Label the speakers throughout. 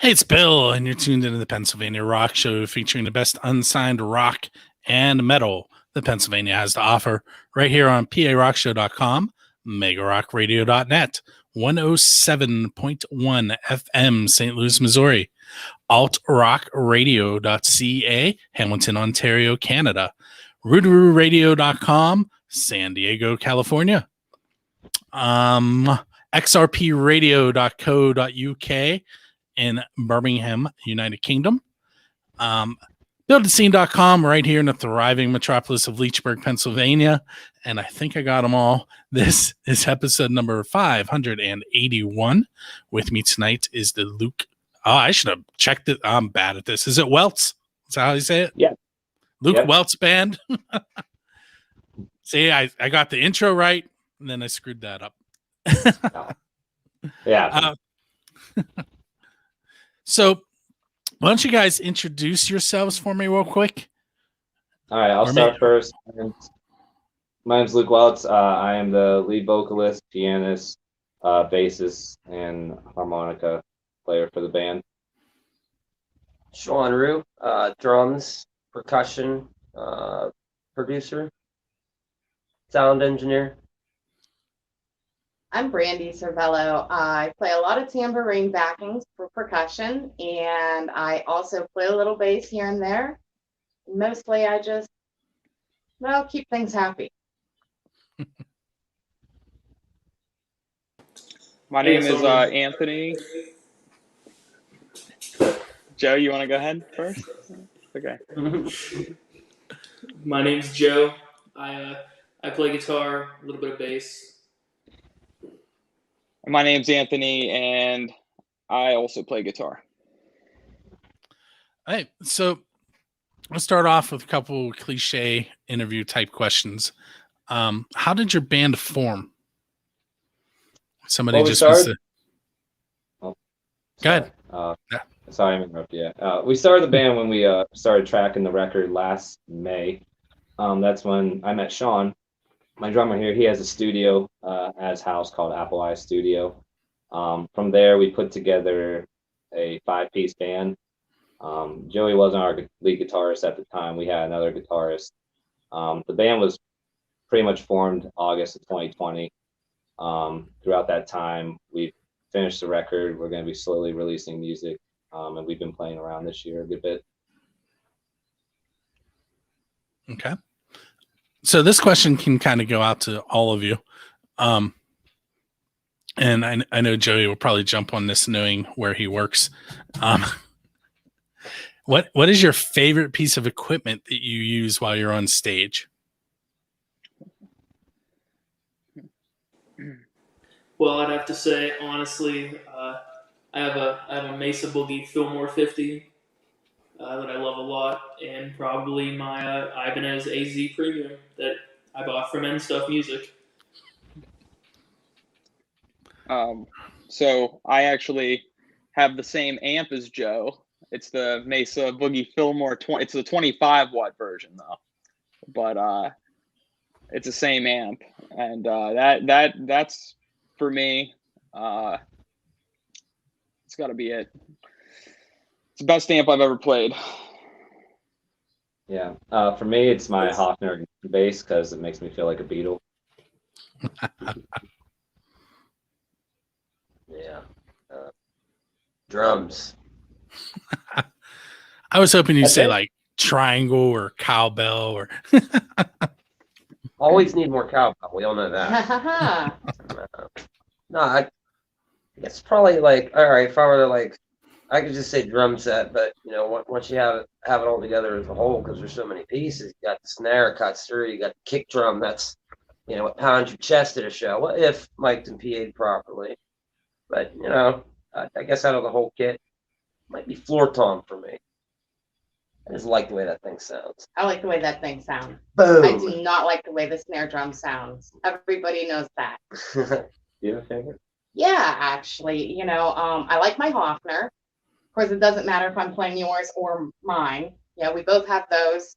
Speaker 1: Hey, it's Bill, and you're tuned into the Pennsylvania Rock Show featuring the best unsigned rock and metal that Pennsylvania has to offer right here on PARockShow.com, MegaRockRadio.net, 107.1 FM, St. Louis, Missouri, AltRockRadio.ca, Hamilton, Ontario, Canada, RoodarooRadio.com, San Diego, California, XRPRadio.co.uk, in Birmingham, United Kingdom. BuildAScene.com right here in the thriving metropolis of Leechburg, Pennsylvania. And I think I got them all. This is episode number 581. With me tonight is the Luke. Oh, I should have checked it. I'm bad at this. Is it Weltz? Is that how you say it?
Speaker 2: Yeah.
Speaker 1: Luke Weltz Band. See, I got the intro right, and then I screwed that up.
Speaker 2: Yeah.
Speaker 1: So, why don't you guys introduce yourselves for me real quick?
Speaker 2: All right, I'll start first. My name's Luke Weltz. I am the lead vocalist, pianist, bassist, and harmonica player for the band.
Speaker 3: Sean Rue, drums, percussion, producer, sound engineer.
Speaker 4: I'm Brandy Cervello. I play a lot of tambourine backings for percussion, and I also play a little bass here and there. Mostly I just, keep things happy.
Speaker 5: My name is Anthony. Joe, you want to go ahead first? Okay.
Speaker 6: My name's Joe. I play guitar, a little bit of bass.
Speaker 5: My name's Anthony, and I also play guitar.
Speaker 1: All right, so let's start off with a couple cliche interview type questions. How did your band form? Somebody just wants to...
Speaker 2: Go
Speaker 1: ahead.
Speaker 2: Sorry, I'm interrupting you. We started the band when we started tracking the record last May. That's when I met Sean, my drummer here. He has a studio at his house called Apple Eye Studio. From there, we put together a 5-piece band. Joey wasn't our lead guitarist at the time. We had another guitarist. The band was pretty much formed August of 2020. Throughout that time, we finished the record. We're going to be slowly releasing music, and we've been playing around this year a good bit.
Speaker 1: Okay. So this question can kind of go out to all of you. And I know Joey will probably jump on this knowing where he works. What is your favorite piece of equipment that you use while you're on stage?
Speaker 6: Well, I'd have to say, honestly, I have a Mesa Boogie Fillmore 50 that I love a lot, and probably my Ibanez AZ Premium that I bought from N Stuff Music.
Speaker 5: So I actually have the same amp as Joe. It's the Mesa Boogie Fillmore 20. It's the 25 watt version though, but it's the same amp, and that's for me. It's got to be it. It's the best amp I've ever played.
Speaker 2: Yeah. For me, it's my Hofner bass because it makes me feel like a Beatle.
Speaker 3: Yeah. Drums.
Speaker 1: I was hoping you'd say like triangle or cowbell or...
Speaker 3: Always need more cowbell. We all know that. No, I guess probably like, all right, if I were to like, I could just say drum set, but you know, once you have it all together as a whole, because there's so many pieces, you got the snare cuts through, you got the kick drum that's, you know, what pounds your chest at a show. Well, if mic'd and PA'd properly. But, you know, I guess out of the whole kit, might be floor tom for me. I just like the way that thing sounds.
Speaker 4: I like the way that thing sounds.
Speaker 3: Boom.
Speaker 4: I do not like the way the snare drum sounds. Everybody knows that.
Speaker 2: You have a favorite?
Speaker 4: Yeah, actually, you know, I like my Hofner. Of course, it doesn't matter if I'm playing yours or mine. Yeah, we both have those.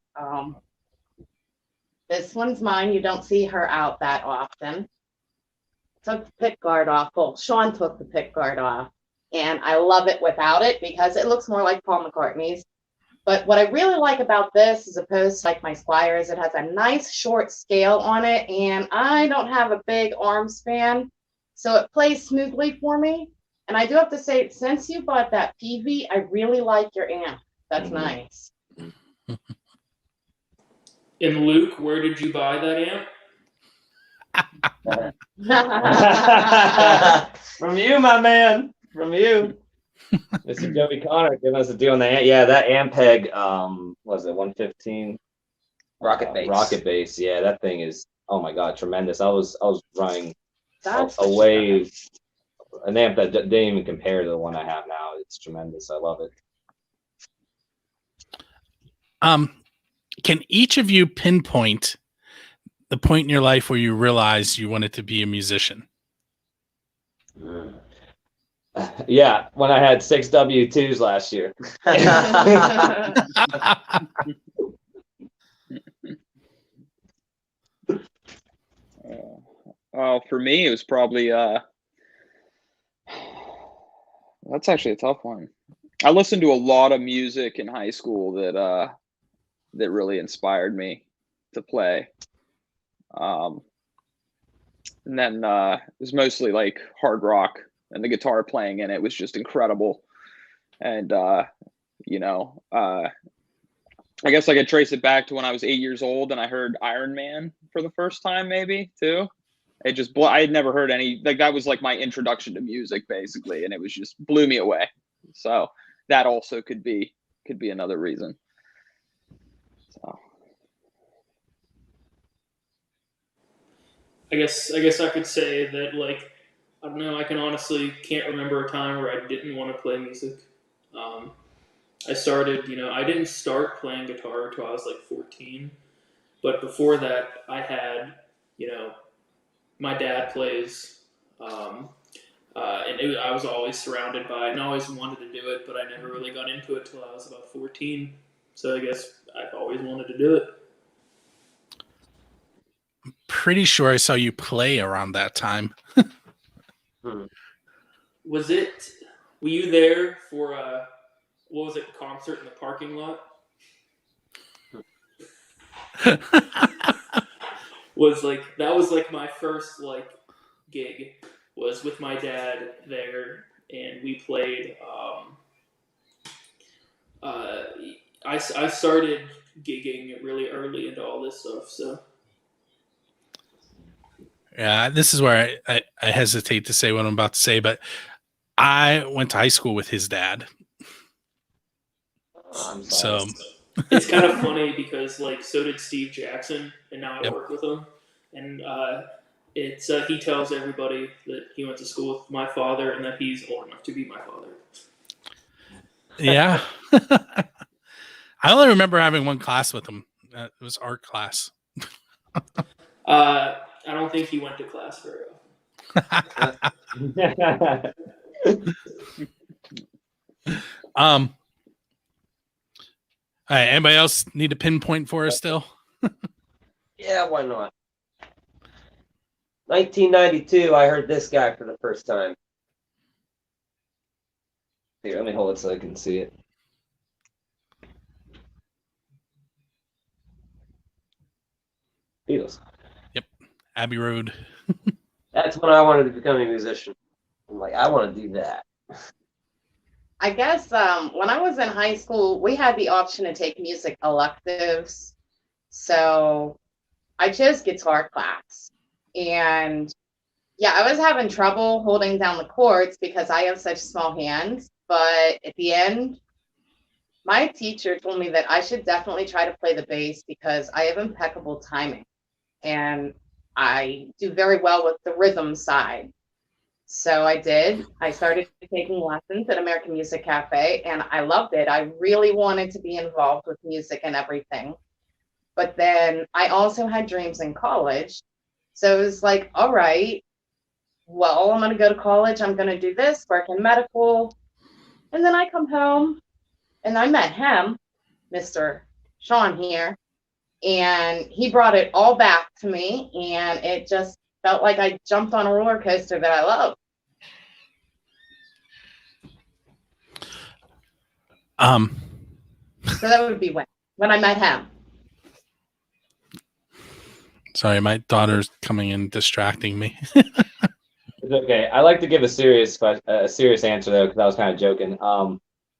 Speaker 4: This one's mine. You don't see her out that often. Took the pick guard off. Well, Sean took the pick guard off. and I love it without it because it looks more like Paul McCartney's. But what I really like about this, as opposed to like my Squires, it has a nice short scale on it, and I don't have a big arm span, so it plays smoothly for me. And I do have to say, since you bought that PV, I really like your amp. That's nice.
Speaker 6: And Luke, where did you buy that amp?
Speaker 2: From you, my man. From you. Mr. Joey Connor giving us a deal on the amp. Yeah, that Ampeg, was it 115?
Speaker 3: Rocket bass.
Speaker 2: Rocket bass. Yeah, that thing is, oh my God, tremendous. I was running
Speaker 4: That's
Speaker 2: away an amp that didn't even compare to the one I have now. It's tremendous. I love it.
Speaker 1: Can each of you pinpoint the point in your life where you realized you wanted to be a musician?
Speaker 2: Yeah, when I had 6 W-2s last year.
Speaker 5: For me, it was probably that's actually a tough one. I listened to a lot of music in high school that really inspired me to play. And then it was mostly like hard rock, and the guitar playing in it was just incredible. And I guess I could trace it back to when I was 8 years old and I heard Iron Man for the first time, maybe too. It just I had never heard any, like, that was like my introduction to music basically, and it was just blew me away. So that also could be another reason. So
Speaker 6: I guess I could say that, like, I don't know, I can honestly can't remember a time where I didn't want to play music. I started, I didn't start playing guitar until I was like 14, but before that I had, my dad plays, and I was always surrounded by it and I always wanted to do it, but I never really got into it till I was about 14. So I guess I've always wanted to do it.
Speaker 1: Pretty sure I saw you play around that time.
Speaker 6: Were you there for what was it, concert in the parking lot? That was like my first like gig was with my dad there, and we played. I started gigging really early into all this stuff, so.
Speaker 1: Yeah, this is where I hesitate to say what I'm about to say, but I went to high school with his dad. So
Speaker 6: it's kind of funny because so did Steve Jackson, and now I work with him, and he tells everybody that he went to school with my father and that he's old enough to be my father.
Speaker 1: Yeah. I only remember having one class with him. It was art class.
Speaker 6: I don't think he went to class very often.
Speaker 1: All right, anybody else need a pinpoint for us still?
Speaker 3: Yeah, why not? 1992, I heard this guy for the first time.
Speaker 2: Here, let me hold it so I can see it. Beatles.
Speaker 1: Yep, Abbey Road.
Speaker 3: That's when I wanted to become a musician. I'm like, I want to do that.
Speaker 4: I guess when I was in high school, we had the option to take music electives. So I chose guitar class. And yeah, I was having trouble holding down the chords because I have such small hands. But at the end, my teacher told me that I should definitely try to play the bass because I have impeccable timing. And I do very well with the rhythm side. So I did. I started taking lessons at American Music Cafe, and I loved it. I really wanted to be involved with music and everything. But then I also had dreams in college. So it was like, all right, well, I'm going to go to college. I'm going to do this, work in medical. And then I come home, and I met him, Mr. Sean here, and he brought it all back to me, and it just felt like I jumped on a roller coaster that I love. So that would be when I met him.
Speaker 1: Sorry, my daughter's coming and distracting me.
Speaker 2: It's okay. I like to give a serious answer though, because I was kind of joking.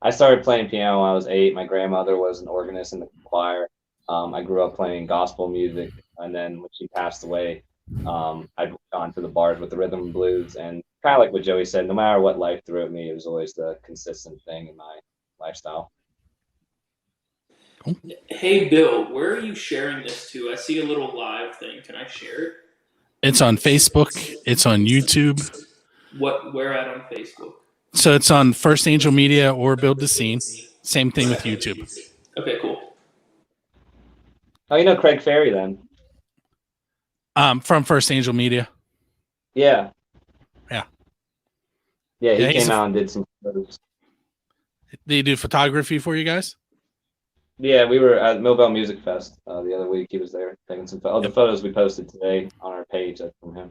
Speaker 2: I started playing piano when I was 8. My grandmother was an organist in the choir. I grew up playing gospel music, and then when she passed away, I'd gone to the bars with the rhythm and blues, and kind of like what Joey said, no matter what life threw at me, it was always the consistent thing in my lifestyle.
Speaker 6: Hey, Bill, where are you sharing this to? I see a little live thing. Can I share it?
Speaker 1: It's on Facebook. It's on YouTube.
Speaker 6: Where at on Facebook?
Speaker 1: So it's on First Angel Media or Build the Scene. Same thing with YouTube.
Speaker 6: Okay, cool.
Speaker 2: Oh, you know Craig Ferry then?
Speaker 1: From First Angel Media.
Speaker 2: Yeah.
Speaker 1: Yeah.
Speaker 2: Yeah, he came out and did some photos.
Speaker 1: Did he do photography for you guys?
Speaker 2: Yeah, we were at Millville Music Fest the other week. He was there taking some photos. The photos we posted today on our page, that's from him.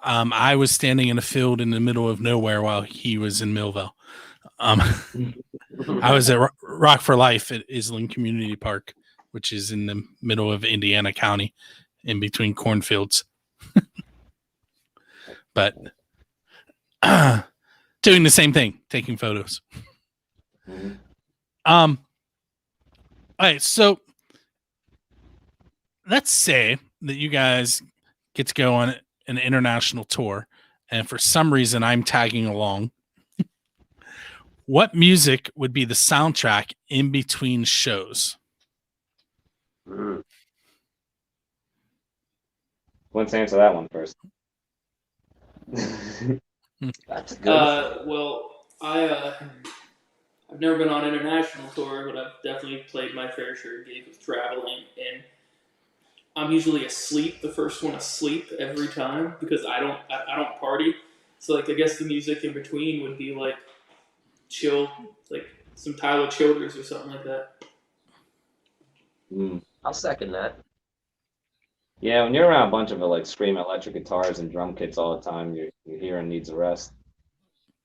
Speaker 1: I was standing in a field in the middle of nowhere while he was in Millville. I was at Rock for Life at Island Community Park, which is in the middle of Indiana County, in between cornfields. But doing the same thing, taking photos. All right, so let's say that you guys get to go on an international tour, and for some reason I'm tagging along. What music would be the soundtrack in between shows?
Speaker 2: Let's answer that one first.
Speaker 3: That's good.
Speaker 6: Well, I've never been on an international tour, but I've definitely played my fair share of gigs with traveling, and I'm usually asleep, the first one asleep every time, because I don't party. So like I guess the music in between would be like chill, like some Tyler Childers or something like that.
Speaker 3: I'll second that.
Speaker 2: Yeah, when you're around a bunch of like screaming electric guitars and drum kits all the time, your hearing needs a rest.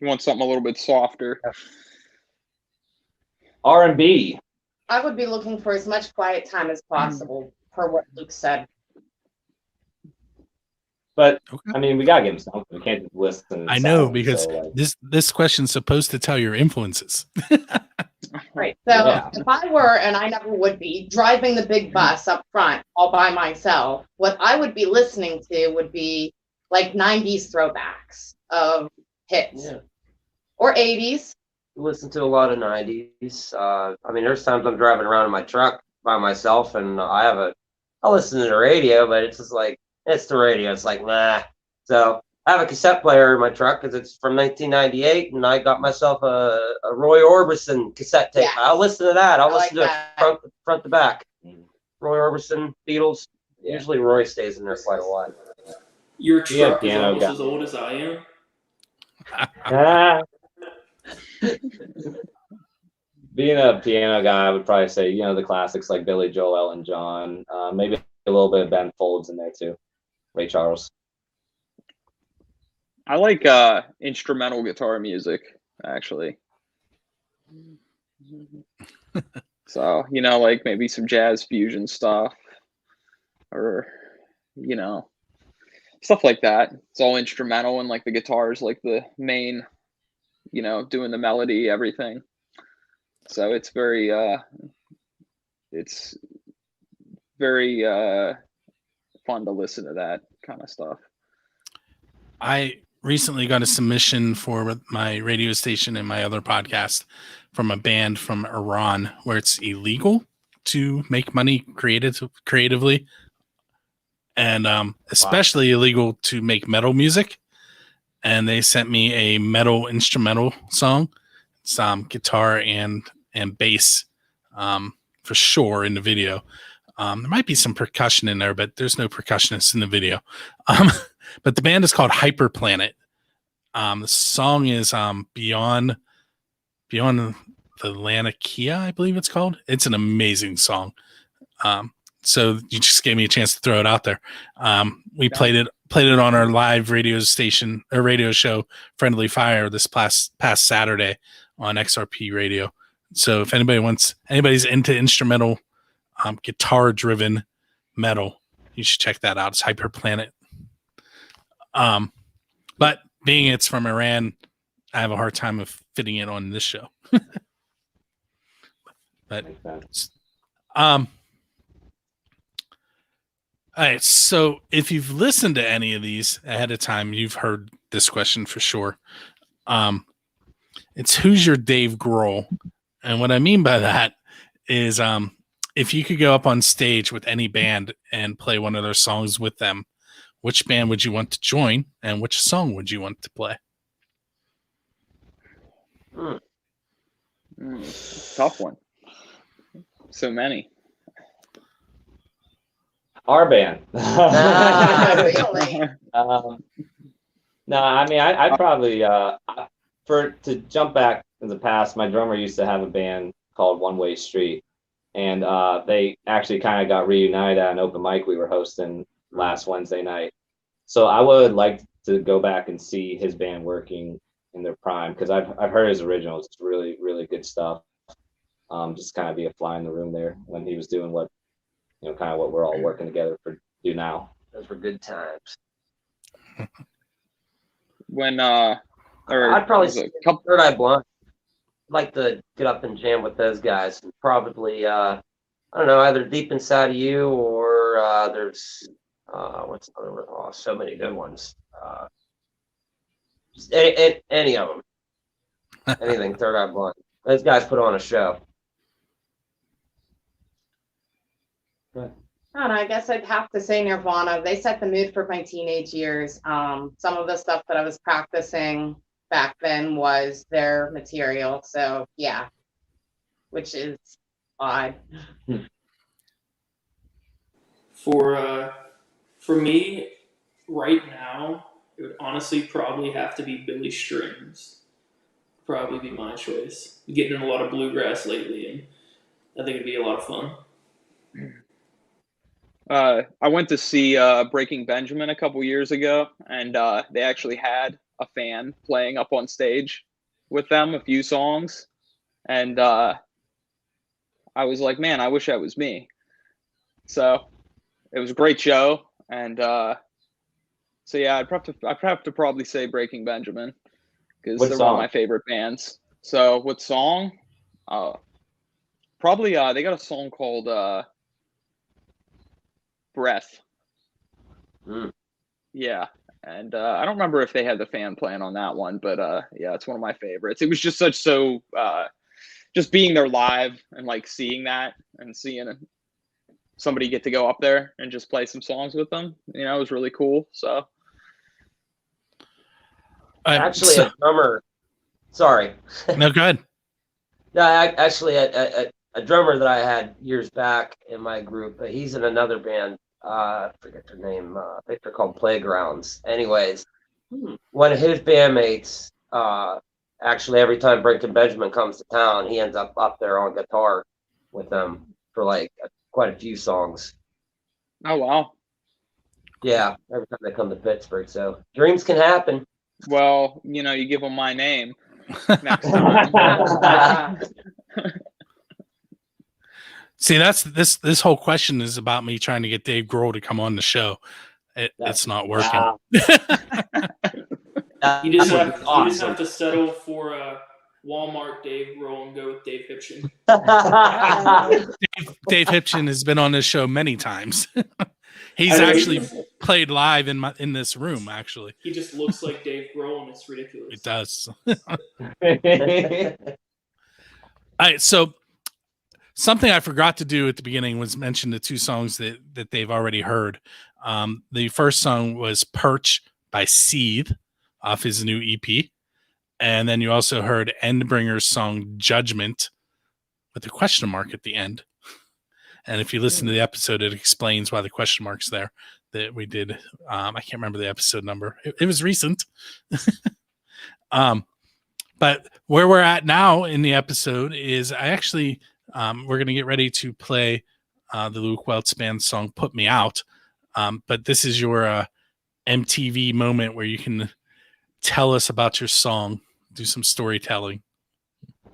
Speaker 5: You want something a little bit softer.
Speaker 2: R&B.
Speaker 4: I would be looking for as much quiet time as possible, per what Luke said.
Speaker 2: But
Speaker 1: Okay.
Speaker 2: I mean, we gotta give him something. We can't just listen.
Speaker 1: I know, because this question's supposed to tell your influences.
Speaker 4: Right. So if I were, and I never would be, driving the big bus up front all by myself, what I would be listening to would be like 90s throwbacks of hits.
Speaker 3: Yeah.
Speaker 4: Or 80s.
Speaker 3: Listen to a lot of 90s. I mean, there's times I'm driving around in my truck by myself, and I listen to the radio, but it's just like, it's the radio. It's like, nah. So I have a cassette player in my truck because it's from 1998, and I got myself a Roy Orbison cassette tape.
Speaker 4: Yeah.
Speaker 3: I'll listen to that. I'll listen
Speaker 4: like
Speaker 3: to it front to back. Roy Orbison, Beatles. Yeah. Usually Roy stays in there quite a while.
Speaker 6: Your truck is
Speaker 2: piano
Speaker 6: almost
Speaker 2: guy.
Speaker 6: as old as I am.
Speaker 2: Being a piano guy, I would probably say, the classics like Billy Joel, Elton John, maybe a little bit of Ben Folds in there too. Ray Charles.
Speaker 5: I like instrumental guitar music, actually. So, like maybe some jazz fusion stuff, or, stuff like that. It's all instrumental, and like the guitar's like the main, doing the melody, everything. So it's very fun to listen to that kind of stuff.
Speaker 1: I recently got a submission for my radio station and my other podcast from a band from Iran where it's illegal to make money creatively, and especially illegal to make metal music. And they sent me a metal instrumental song. It's guitar and bass for sure in the video. There might be some percussion in there, but there's no percussionists in the video. But the band is called Hyperplanet. The song is Beyond the Lanikia, I believe it's called. It's an amazing song. So you just gave me a chance to throw it out there. We played it on our live radio station or radio show, Friendly Fire, this past Saturday on XRP radio. So if anybody's into instrumental, guitar-driven metal, you should check that out. It's Hyperplanet. But being it's from Iran, I have a hard time of fitting it on this show. But all right, so if you've listened to any of these ahead of time, you've heard this question for sure. It's who's your Dave Grohl? And what I mean by that is if you could go up on stage with any band and play one of their songs with them, which band would you want to join and which song would you want to play?
Speaker 5: Tough one. So many.
Speaker 2: Our band.
Speaker 4: Really?
Speaker 2: No, I mean, I'd probably to jump back in the past. My drummer used to have a band called One Way Street, and they actually kind of got reunited at an open mic we were hosting last Wednesday night. So I would like to go back and see his band working in their prime, because I've heard his originals. It's really, really good stuff. Just kind of be a fly in the room there when he was doing what, kind of what we're all working together to do now.
Speaker 3: Those were good times.
Speaker 5: When
Speaker 3: I'd probably say Third Eye Blind. I'd like to get up and jam with those guys. And probably I don't know, either Deep Inside of You or there's what's another one? Oh, so many good ones. Just any of them. Anything Third Eye Blind. Those guys put on a show.
Speaker 4: I don't know, I guess I'd have to say Nirvana. They set the mood for my teenage years. Some of the stuff that I was practicing back then was their material. So yeah, which is odd.
Speaker 6: For me, right now, it would honestly probably have to be Billy Strings. Probably be my choice. I'm getting in a lot of bluegrass lately, and I think it'd be a lot of fun.
Speaker 5: I went to see Breaking Benjamin a couple years ago, and they actually had a fan playing up on stage with them a few songs, and I was like, man, I wish that was me. So it was a great show, and so yeah, I'd have to probably say Breaking Benjamin, because they're one of my favorite bands. So what song? Probably they got a song called Breath. Yeah, and I don't remember if they had the fan playing on that one, but yeah, it's one of my favorites. It was just just being there live and like seeing that and seeing somebody get to go up there and just play some songs with them, it was really cool. So
Speaker 3: Actually, a drummer. Sorry.
Speaker 1: No, go ahead.
Speaker 3: No, actually, a drummer that I had years back in my group. He's in another band. I forget their name. I think they're called Playgrounds. Anyways, one of his bandmates, actually, every time Breaking Benjamin comes to town, he ends up there on guitar with them for like quite a few songs.
Speaker 5: Oh wow.
Speaker 3: Yeah, every time they come to Pittsburgh. So dreams can happen.
Speaker 5: Well, you give them my name next time.
Speaker 1: See, that's this whole question is about me trying to get Dave Grohl to come on the show. It's not working.
Speaker 6: You just have to settle for Walmart Dave Grohl and go with Dave Hipchen.
Speaker 1: Dave Hipchen has been on this show many times. He's actually played live in this room. Actually,
Speaker 6: he just looks like Dave Grohl, and it's ridiculous.
Speaker 1: It does. All right, so something I forgot to do at the beginning was mention the two songs that they've already heard. The first song was "Perch" by Seethe off his new EP, and then you also heard Endbringer's song "Judgment" with a question mark at the end. And if you listen to the episode, it explains why the question mark's there that we did. I can't remember the episode number. It was recent. But where we're at now in the episode is I actually, we're going to get ready to play the Luke Weltz Band song, Put Me Out. But this is your MTV moment where you can tell us about your song, do some storytelling.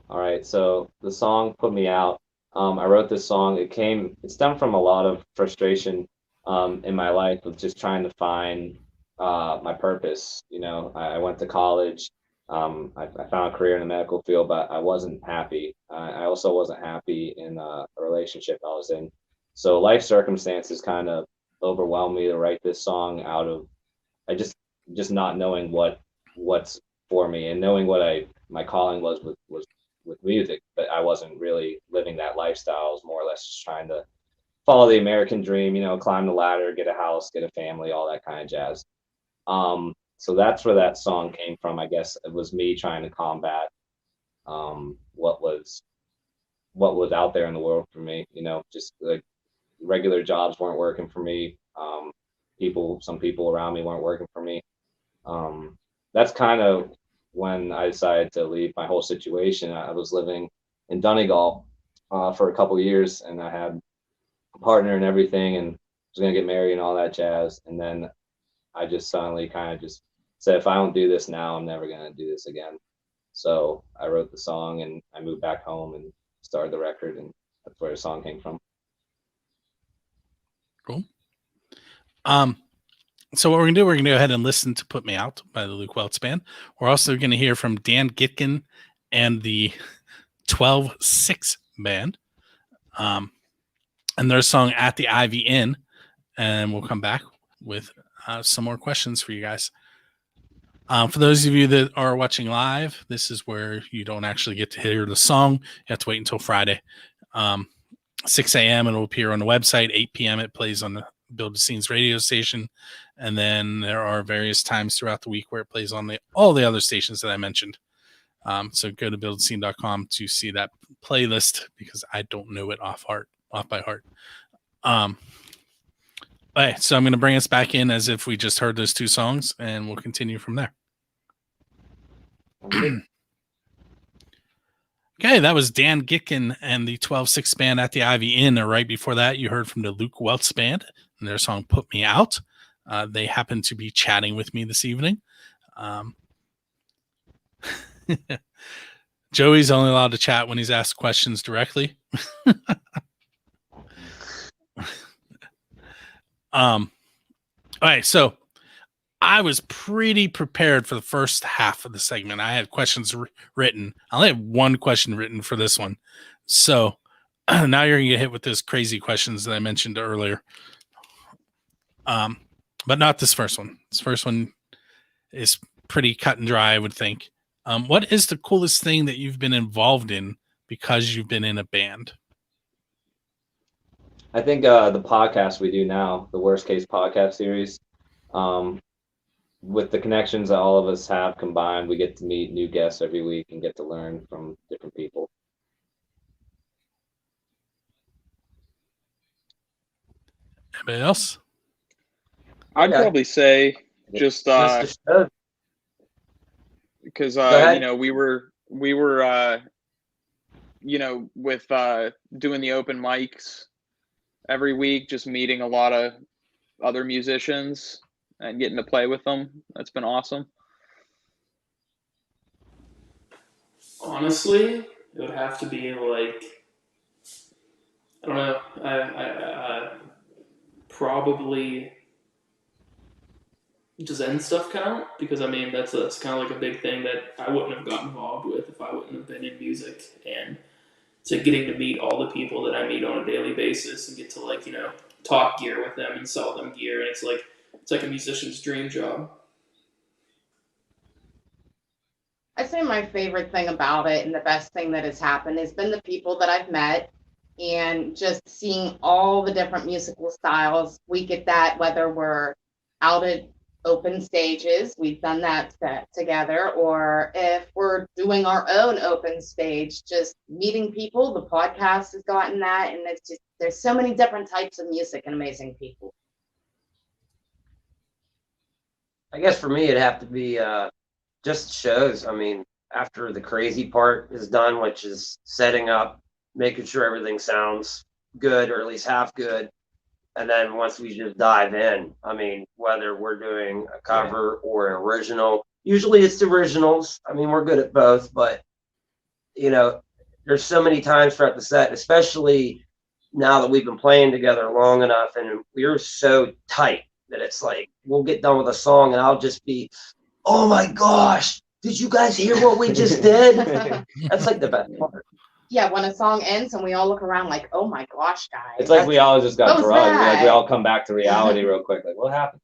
Speaker 2: All right, so the song "Put Me Out." I wrote this song. It stemmed from a lot of frustration in my life of just trying to find my purpose. You know, I went to college. I found a career in the medical field, but I wasn't happy. I also wasn't happy in a relationship I was in. So life circumstances kind of overwhelmed me to write this song out of I just not knowing what's for me and knowing what my calling was with music, but I wasn't really living that lifestyle. I was more or less just trying to follow the American dream, you know, climb the ladder, get a house, get a family, all that kind of jazz. So that's where that song came from. I guess it was me trying to combat what was out there in the world for me. You know, just like regular jobs weren't working for me. Some people around me weren't working for me. That's kind of when I decided to leave my whole situation. I was living in Donegal for a couple of years, and I had a partner and everything, and was gonna get married and all that jazz. And then I just suddenly kind of just said, if I don't do this now, I'm never gonna do this again. So I wrote the song, and I moved back home and started the record, and that's where the song came from.
Speaker 1: Cool. So what we're gonna go ahead and listen to "Put Me Out" by the Luke Weltz Band. We're also gonna hear from Dan Gitkin and the 12-6 Band, and their song "At the Ivy Inn," and we'll come back with some more questions for you guys. For those of you that are watching live, this is where you don't actually get to hear the song. You have to wait until Friday, 6 a.m. It'll appear on the website. 8 p.m. it plays on the Build the Scenes radio station, and then there are various times throughout the week where it plays on all the other stations that I mentioned. So go to buildscene.com to see that playlist, because I don't know it off by heart. Okay, so I'm going to bring us back in as if we just heard those two songs, and we'll continue from there. Okay, that was Dan Gitkin and the 12-6 Band at the Ivy Inn. And right before that, you heard from the Luke Weltz Band and their song "Put Me Out." They happen to be chatting with me this evening. Joey's only allowed to chat when he's asked questions directly. All right, so I was pretty prepared for the first half of the segment. I had questions written. I only have one question written for this one. So now you're going to get hit with those crazy questions that I mentioned earlier. But not this first one. This first one is pretty cut and dry, I would think. What is the coolest thing that you've been involved in because you've been in a band?
Speaker 2: I think the podcast we do now, the Worst Case podcast series, with the connections that all of us have combined, we get to meet new guests every week and get to learn from different people.
Speaker 1: Anybody else?
Speaker 5: I'd probably say just because you know, we were you know, with doing the open mics every week, just meeting a lot of other musicians and getting to play with them. That's been awesome.
Speaker 6: Honestly, it would have to be like, I don't know, I probably, does end stuff count? Because I mean, that's kind of like a big thing that I wouldn't have got involved with if I wouldn't have been in music. And to getting to meet all the people that I meet on a daily basis and get to, like, you know, talk gear with them and sell them gear, and it's like a musician's dream job.
Speaker 4: I'd say my favorite thing about it and the best thing that has happened has been the people that I've met and just seeing all the different musical styles. We get that whether we're out at open stages, we've done that set together, or if we're doing our own open stage, just meeting people. The podcast has gotten that, and it's just, there's so many different types of music and amazing people.
Speaker 3: I guess for me, it'd have to be just shows. I mean, after the crazy part is done, which is setting up, making sure everything sounds good, or at least half good. And then once we just dive in, I mean, whether we're doing a cover or an original, usually it's the originals. I mean, we're good at both, but you know, there's so many times throughout the set, especially now that we've been playing together long enough and we're so tight that it's like we'll get done with a song and I'll just be, oh my gosh, did you guys hear what we just did? That's like the best part.
Speaker 4: Yeah, when a song ends and we all look around like, oh my gosh, guys.
Speaker 2: It's like we all just got
Speaker 4: What was
Speaker 2: drugged. Like we
Speaker 4: that?
Speaker 2: all come back to reality real quick. Like, what happened?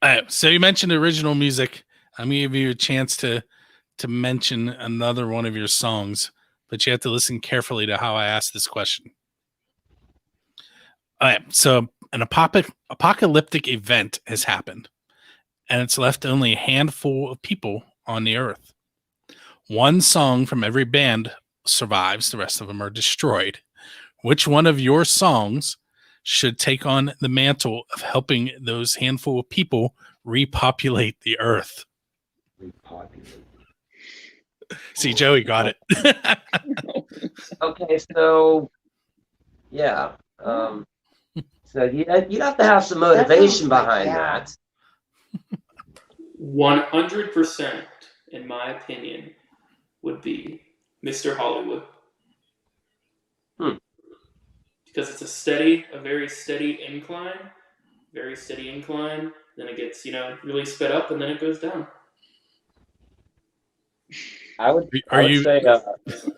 Speaker 1: All right, so you mentioned original music. I'm gonna give you a chance to mention another one of your songs, but you have to listen carefully to how I ask this question. All right, so an apocalyptic event has happened, and it's left only a handful of people on the earth. One song from every band survives; the rest of them are destroyed. Which one of your songs should take on the mantle of helping those handful of people repopulate the earth? See, Joey got it.
Speaker 3: Okay, so yeah. So you'd have to have some motivation behind that.
Speaker 6: 100%, in my opinion, would be Mr. Hollywood. Because it's a very steady incline. Then it gets, really sped up, and then it goes down.
Speaker 2: I would say, go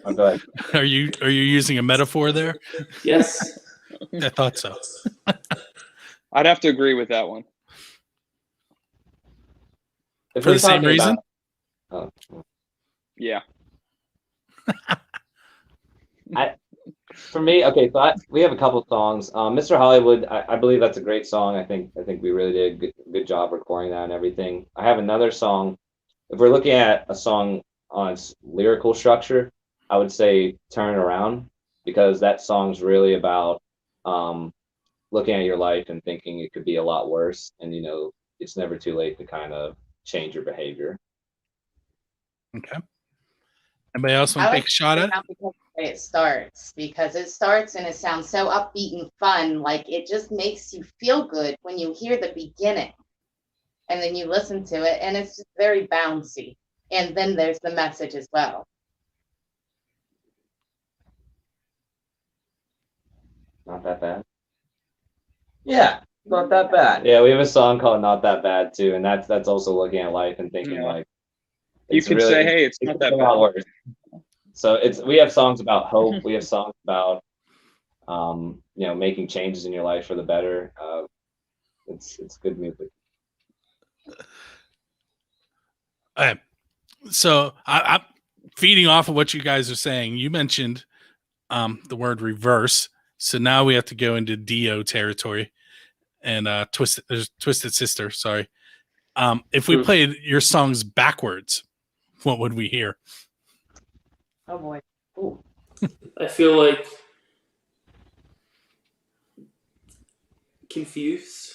Speaker 2: ahead.
Speaker 1: Are you using a metaphor there?
Speaker 6: Yes.
Speaker 1: I thought so.
Speaker 5: I'd have to agree with that one.
Speaker 2: If
Speaker 1: For
Speaker 2: we're
Speaker 1: the same
Speaker 2: talking
Speaker 1: reason?
Speaker 2: about-
Speaker 5: Yeah.
Speaker 2: For me, okay, so we have a couple songs. Mr. Hollywood, I believe that's a great song. I think we really did a good job recording that and everything. I have another song. If we're looking at a song on its lyrical structure, I would say Turn Around, because that song's really about looking at your life and thinking it could be a lot worse, and it's never too late to kind of change your behavior.
Speaker 1: Okay. Anybody else want to take a shot at it?
Speaker 4: Because it starts and it sounds so upbeat and fun. Like it just makes you feel good when you hear the beginning, and then you listen to it, and it's just very bouncy. And then there's the message as well.
Speaker 2: Not that bad.
Speaker 3: Yeah, not that bad.
Speaker 2: Yeah, we have a song called Not That Bad too, and that's also looking at life and thinking like
Speaker 5: You could say, hey, it's not that bad.
Speaker 2: Worse. So we have songs about hope. We have songs about making changes in your life for the better. It's good music.
Speaker 1: So I'm feeding off of what you guys are saying. You mentioned the word reverse, so now we have to go into Dio territory and Twisted Sister. Sorry. If we played your songs backwards, what would we hear?
Speaker 4: Oh boy. Ooh.
Speaker 6: I feel like confused.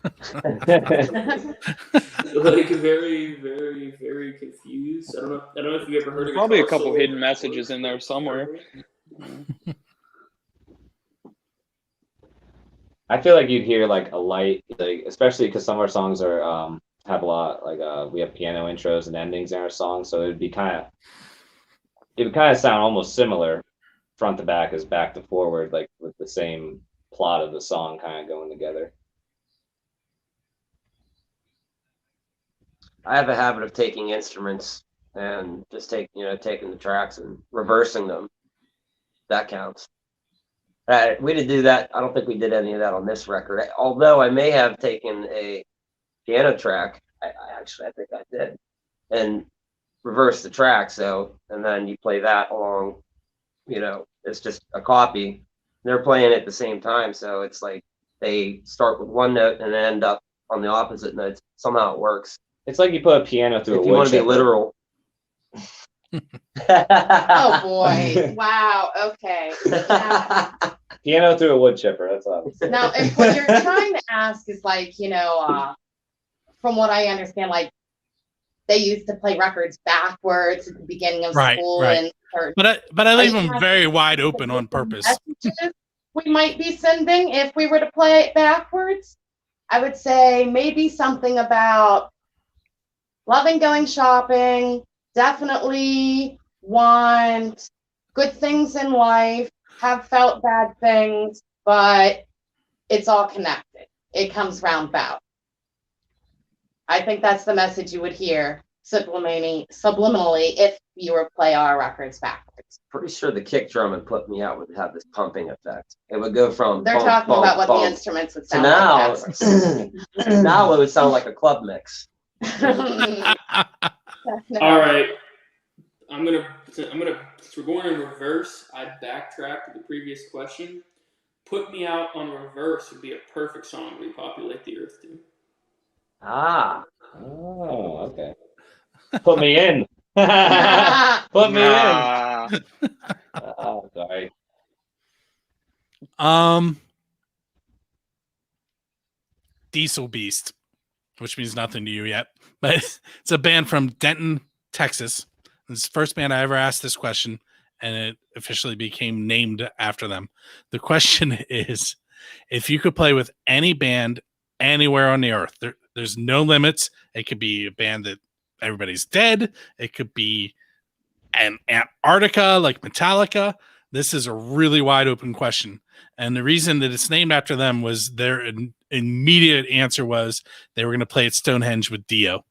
Speaker 6: Like very, very, very confused. I don't know if you ever heard of
Speaker 5: Probably a couple hidden messages in there somewhere.
Speaker 2: I feel like you'd hear like a light, like especially because some of our songs are have a lot like we have piano intros and endings in our songs, so it would kind of sound almost similar front to back as back to forward, like with the same plot of the song kind of going together.
Speaker 3: I have a habit of taking instruments and just taking the tracks and reversing them. That counts. We did do that. I don't think we did any of that on this record. Although I may have taken a piano track. I think I did, and reversed the track. So, and then you play that along. It's just a copy. They're playing it at the same time, so it's like they start with one note and end up on the opposite notes. Somehow it works.
Speaker 2: It's like you put a piano through
Speaker 3: If
Speaker 2: a
Speaker 3: you want
Speaker 2: wood
Speaker 3: to be
Speaker 2: chipper.
Speaker 3: literal.
Speaker 4: Oh boy! Wow. Okay. Now,
Speaker 2: Piano through a wood chipper. That's all.
Speaker 4: now, if what you're trying to ask is like, from what I understand, like they used to play records backwards at the beginning of school,
Speaker 1: right.
Speaker 4: and
Speaker 1: But I leave them very wide open on purpose.
Speaker 4: messages we might be sending if we were to play it backwards. I would say maybe something about loving going shopping, definitely want good things in life, have felt bad things, but it's all connected. It comes roundabout. I think that's the message you would hear subliminally if you were play our records backwards.
Speaker 3: Pretty sure the kick drum would put me out would have this pumping effect. It would go from
Speaker 4: They're
Speaker 3: bump,
Speaker 4: talking
Speaker 3: bump,
Speaker 4: about what
Speaker 3: bump,
Speaker 4: the instruments would
Speaker 3: to
Speaker 4: sound
Speaker 3: now.
Speaker 4: like backwards.
Speaker 3: Now it would sound like a club mix.
Speaker 4: No.
Speaker 6: All right. Since we're going in reverse. I'd backtrack to the previous question. Put Me Out on Reverse would be a perfect song to repopulate the earth to.
Speaker 3: Ah.
Speaker 2: Oh, okay. Put me in. Put me in.
Speaker 5: Nah.
Speaker 2: Oh, sorry.
Speaker 1: Diesel Beast, which means nothing to you yet, but it's a band from Denton, Texas. It's the first band I ever asked this question, and it officially became named after them. The question is, if you could play with any band anywhere on the earth, there's no limits. It could be a band that everybody's dead. It could be an Antarctica like Metallica. This is a really wide open question. And the reason that it's named after them was their immediate answer was they were going to play at Stonehenge with Dio.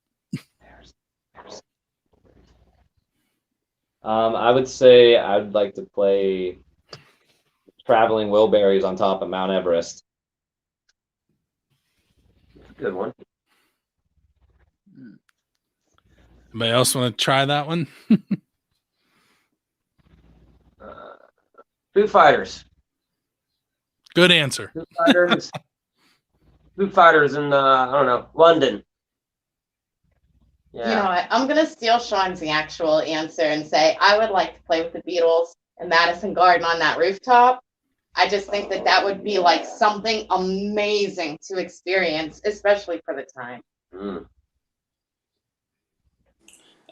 Speaker 2: I would say I would like to play Traveling Wilburys on top of Mount Everest.
Speaker 3: Good one.
Speaker 1: Anybody else want to try that one?
Speaker 3: Foo Fighters.
Speaker 1: Good answer.
Speaker 3: Foo Fighters. Foo Fighters in I don't know, London. Yeah.
Speaker 4: You know what? I'm going to steal Sean's actual answer and say I would like to play with the Beatles in Madison Garden on that rooftop. I just think that would be like something amazing to experience, especially for the time.
Speaker 3: Mm.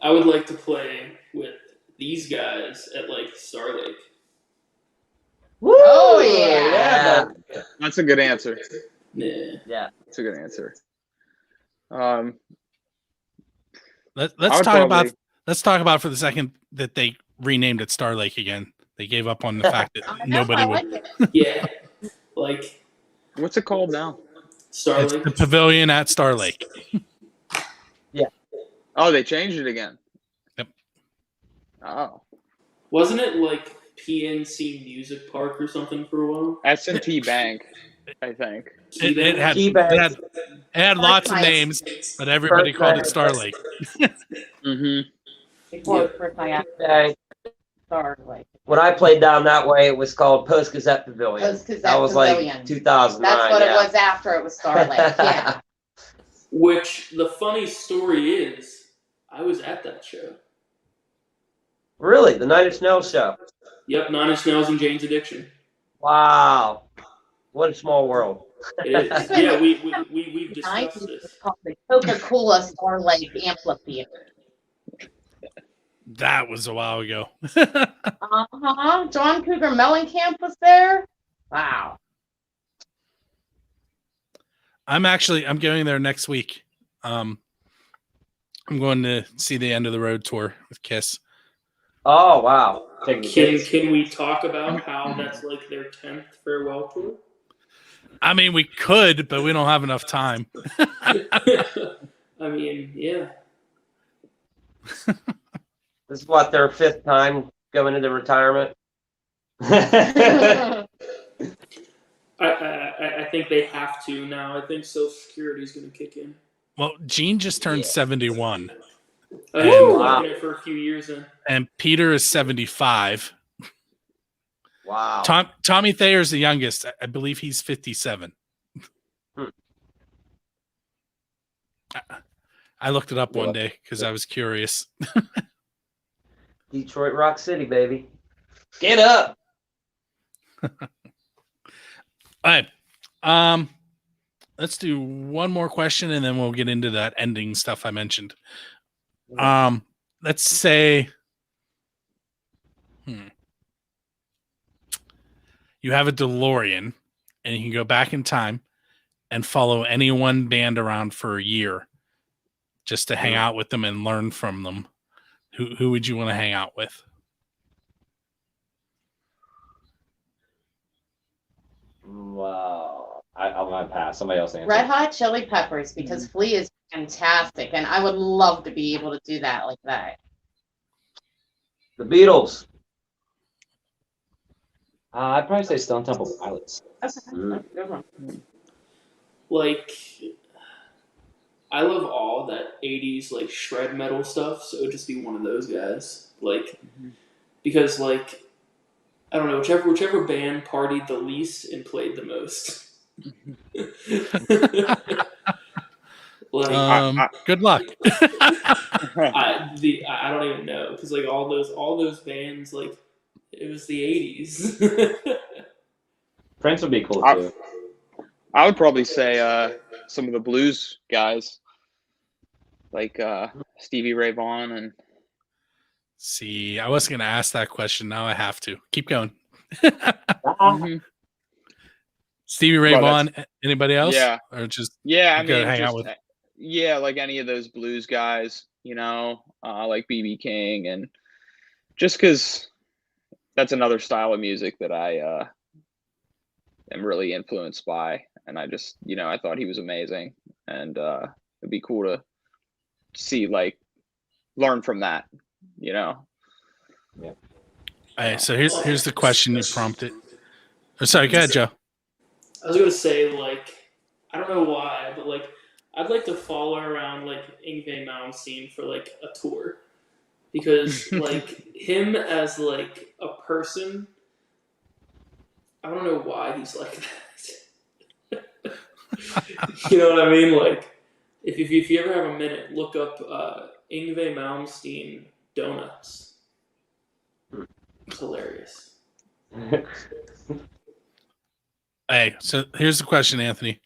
Speaker 6: I would like to play with these guys at like Star Lake.
Speaker 3: Woo!
Speaker 4: Oh, yeah.
Speaker 5: That's a good answer.
Speaker 6: Yeah.
Speaker 3: Yeah.
Speaker 5: That's a good answer.
Speaker 1: Let's talk about for the second that they renamed it Star Lake again. They gave up on the fact that nobody would.
Speaker 6: Yeah. Like,
Speaker 5: What's it called now?
Speaker 6: Star
Speaker 1: It's
Speaker 6: Lake.
Speaker 1: the pavilion at Star Lake.
Speaker 5: Oh, they changed it again.
Speaker 1: Yep.
Speaker 5: Oh.
Speaker 6: Wasn't it like PNC Music Park or something for a while?
Speaker 5: S&T Bank, I think.
Speaker 1: It had
Speaker 3: Keybank.
Speaker 1: it had lots of names, but everybody called it Star Lake.
Speaker 5: Mm-hmm.
Speaker 4: Before first I asked
Speaker 3: Okay.
Speaker 4: Star Lake.
Speaker 3: When I played down that way, it was called Post Gazette Pavilion.
Speaker 4: Post Gazette
Speaker 3: That was
Speaker 4: Pavilion.
Speaker 3: like 2009.
Speaker 4: That's what
Speaker 3: yeah.
Speaker 4: it was after it was Star Lake. Yeah.
Speaker 6: Which the funny story is, I was at that show.
Speaker 3: Really? The Nine Inch Nails show?
Speaker 6: Yep, Nine Inch Nails and Jane's Addiction.
Speaker 3: Wow. What a small world.
Speaker 6: It is. Yeah, we've discussed
Speaker 4: It's
Speaker 6: this.
Speaker 4: called the Coca-Cola Star Lake Amphitheater.
Speaker 1: That was a while ago.
Speaker 4: John Cougar Mellencamp was there. Wow.
Speaker 1: I'm going there next week. I'm going to see the End of the Road tour with Kiss.
Speaker 3: Oh, wow.
Speaker 6: Can we talk about how that's like their 10th farewell tour?
Speaker 1: I mean, we could, but we don't have enough time.
Speaker 6: I mean, yeah.
Speaker 3: This is what, their 5th time going into retirement?
Speaker 6: I think they have to now. I think Social Security is going to kick in.
Speaker 1: Well, Gene just turned 71.
Speaker 6: I've been collecting it for a few years then.
Speaker 1: And Peter is 75.
Speaker 3: Wow.
Speaker 1: Tommy Thayer's the youngest. I believe he's 57. I looked it up one day because I was curious.
Speaker 3: Detroit Rock City, baby. Get up.
Speaker 1: All right. Let's do one more question and then we'll get into that ending stuff I mentioned. Let's say you have a DeLorean and you can go back in time and follow any one band around for a year. just to hang out with them and learn from them, who would you want to hang out with?
Speaker 2: Wow. I'm going to pass. Somebody else answer.
Speaker 4: Red Hot Chili Peppers, because Flea is fantastic, and I would love to be able to do that like that.
Speaker 2: The Beatles. I'd probably say Stone Temple Pilots.
Speaker 4: That's a good one.
Speaker 6: Like, I love all that 80s like shred metal stuff, so it would just be one of those guys. Like, because like, I don't know, whichever band partied the least and played the most. Like,
Speaker 1: good luck.
Speaker 6: I don't even know, because like all those bands, like, it was the 80s.
Speaker 2: Prince would be cool too.
Speaker 5: I would probably say some of the blues guys, like Stevie Ray Vaughan and.
Speaker 1: See, I wasn't going to ask that question. Now I have to. Keep going. Stevie Ray Vaughan. Anybody else?
Speaker 5: Yeah.
Speaker 1: Or just
Speaker 5: I mean,
Speaker 1: hang out with.
Speaker 5: Yeah, like any of those blues guys, like B.B. King, and just because that's another style of music that I am really influenced by, and I just, I thought he was amazing, and it'd be cool to see, like, learn from that,
Speaker 2: Yeah.
Speaker 1: All right, so here's the question you prompted. Oh, sorry, go ahead, Joe.
Speaker 6: I was gonna say, like, I don't know why, but like, I'd like to follow around like Yngwie Malmsteen for like a tour, because like him as like a person, I don't know why he's like that. You know what I mean? Like, if you ever have a minute, look up Yngwie Malmsteen donuts. It's hilarious.
Speaker 1: Hey, so here's the question, Anthony.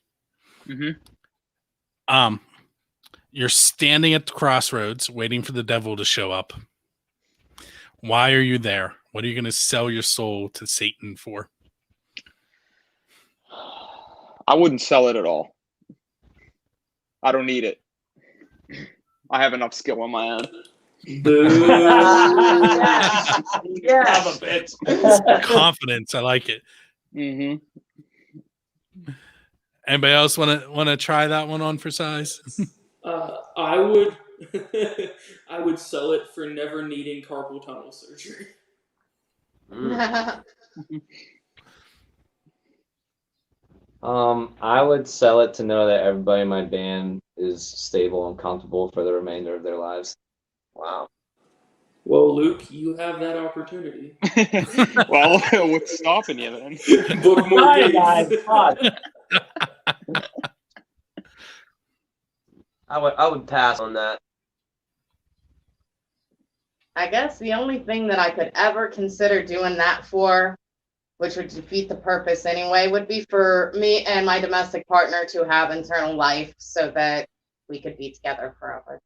Speaker 1: You're standing at the crossroads waiting for the devil to show up. Why are you there? What are you going to sell your soul to Satan for?
Speaker 5: I wouldn't sell it at all. I don't need it. I have enough skill on my own.
Speaker 6: Boo.
Speaker 4: Yes.
Speaker 1: Confidence. I like it. Anybody else want to try that one on for size?
Speaker 6: I would I would sell it for never needing carpal tunnel surgery.
Speaker 2: I would sell it to know that everybody in my band is stable and comfortable for the remainder of their lives.
Speaker 3: Wow.
Speaker 6: Well, Luke, you have that opportunity.
Speaker 5: Well, what's stopping you then?
Speaker 6: Book more
Speaker 2: Hi,
Speaker 6: gigs.
Speaker 2: guys. God.
Speaker 3: I would pass on that.
Speaker 4: I guess the only thing that I could ever consider doing that for, which would defeat the purpose anyway, would be for me and my domestic partner to have eternal life so that we could be together forever.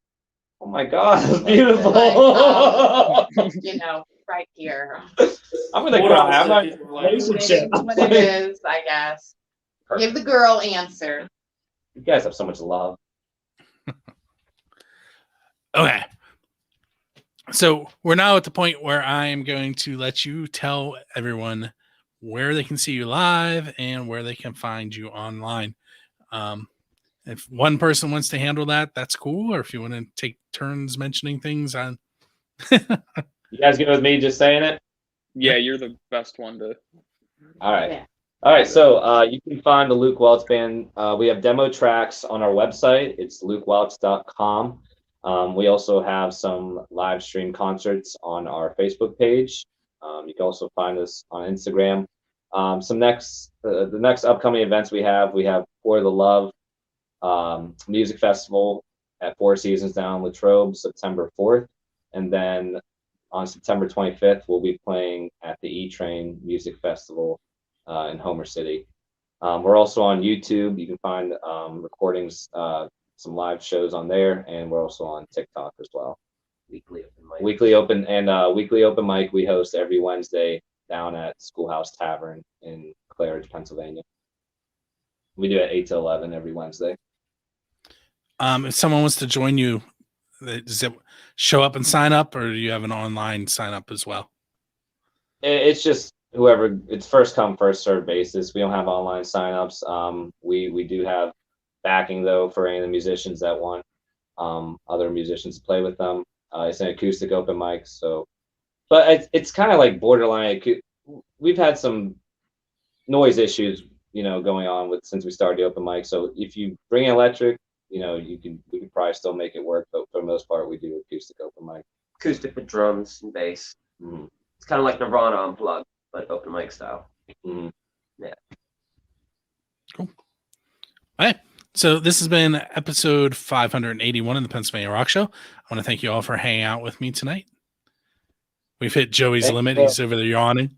Speaker 2: Oh my God, that's beautiful.
Speaker 4: Right here.
Speaker 2: I'm gonna
Speaker 6: What
Speaker 2: cry.
Speaker 6: else
Speaker 2: I'm not
Speaker 6: if people are
Speaker 2: in a
Speaker 6: like-
Speaker 2: relationship.
Speaker 4: What it is, I guess. Give the girl answer.
Speaker 2: You guys have so much love.
Speaker 1: Okay. So we're now at the point where I am going to let you tell everyone where they can see you live and where they can find you online. If one person wants to handle that, that's cool. Or if you want to take turns mentioning things on.
Speaker 2: You guys good with me just saying it?
Speaker 5: Yeah, you're the best one to.
Speaker 2: All right.
Speaker 4: Yeah.
Speaker 2: All right. So you can find the Luke Weltz Band. We have demo tracks on our website. It's lukeweltz.com. We also have some live stream concerts on our Facebook page. You can also find us on Instagram. The next upcoming events we have For the Love Music Festival at Four Seasons down in Latrobe, September 4th. And then on September 25th, we'll be playing at the E-Train Music Festival in Homer City. We're also on YouTube. You can find recordings, some live shows on there, and we're also on TikTok as well.
Speaker 3: Weekly open mic.
Speaker 2: Weekly open mic we host every Wednesday down at Schoolhouse Tavern in Claridge, Pennsylvania. We do it 8 to 11 every Wednesday.
Speaker 1: If someone wants to join you Does it show up and sign up, or do you have an online sign up as well?
Speaker 2: It's just whoever. It's first come, first served basis. We don't have online signups. We do have backing though for any of the musicians that want other musicians to play with them. It's an acoustic open mic, so but it's kind of like borderline. We've had some noise issues, going on with since we started the open mic. So if you bring electric, we can probably still make it work. But for the most part, we do acoustic open mic.
Speaker 3: Acoustic with drums and bass.
Speaker 2: Mm-hmm.
Speaker 3: It's kind of like Nirvana unplugged, but open mic style.
Speaker 2: Mm-hmm.
Speaker 3: Yeah.
Speaker 1: Cool. All right. So this has been episode 581 of the Pennsylvania Rock Show. I want to thank you all for hanging out with me tonight. We've hit Joey's limit. He's over there yawning.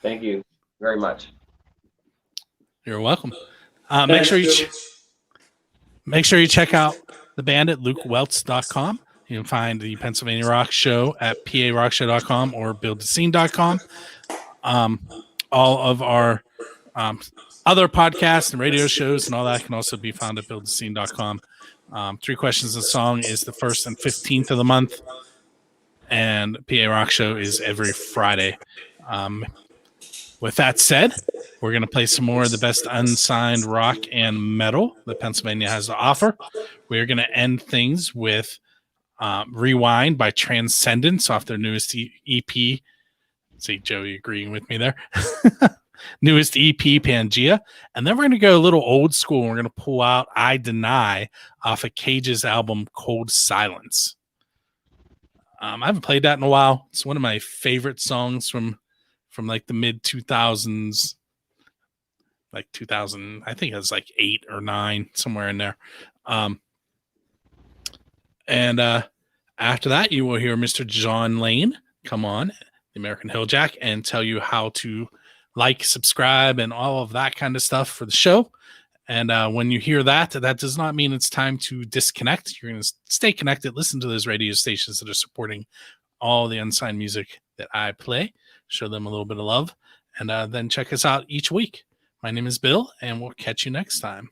Speaker 2: Thank you
Speaker 3: very much.
Speaker 1: You're welcome. Make sure you check out the band at lukeweltz.com. You can find the Pennsylvania Rock Show at parockshow.com or buildascene.com. All of our other podcasts and radio shows and all that can also be found at buildascene.com. 3 Questions a Song is the 1st and 15th of the month, and PA Rock Show is every Friday. With that said, we're going to play some more of the best unsigned rock and metal that Pennsylvania has to offer. We're going to end things with Rewind by Transcendence off their newest EP. See Joey agreeing with me there. Newest EP, Pangea. And then we're going to go a little old school. We're going to pull out I Deny off of Cage's album Cold Silence. I haven't played that in a while. It's one of my favorite songs from like the mid 2000s, like 2000. I think it was like 8 or 9, somewhere in there. And after that, you will hear Mr. John Lane come on, the American Hilljack, and tell you how to like, subscribe, and all of that kind of stuff for the show. And when you hear that, that does not mean it's time to disconnect. You're going to stay connected, listen to those radio stations that are supporting all the unsigned music that I play, show them a little bit of love, and then check us out each week. My name is Bill, and we'll catch you next time.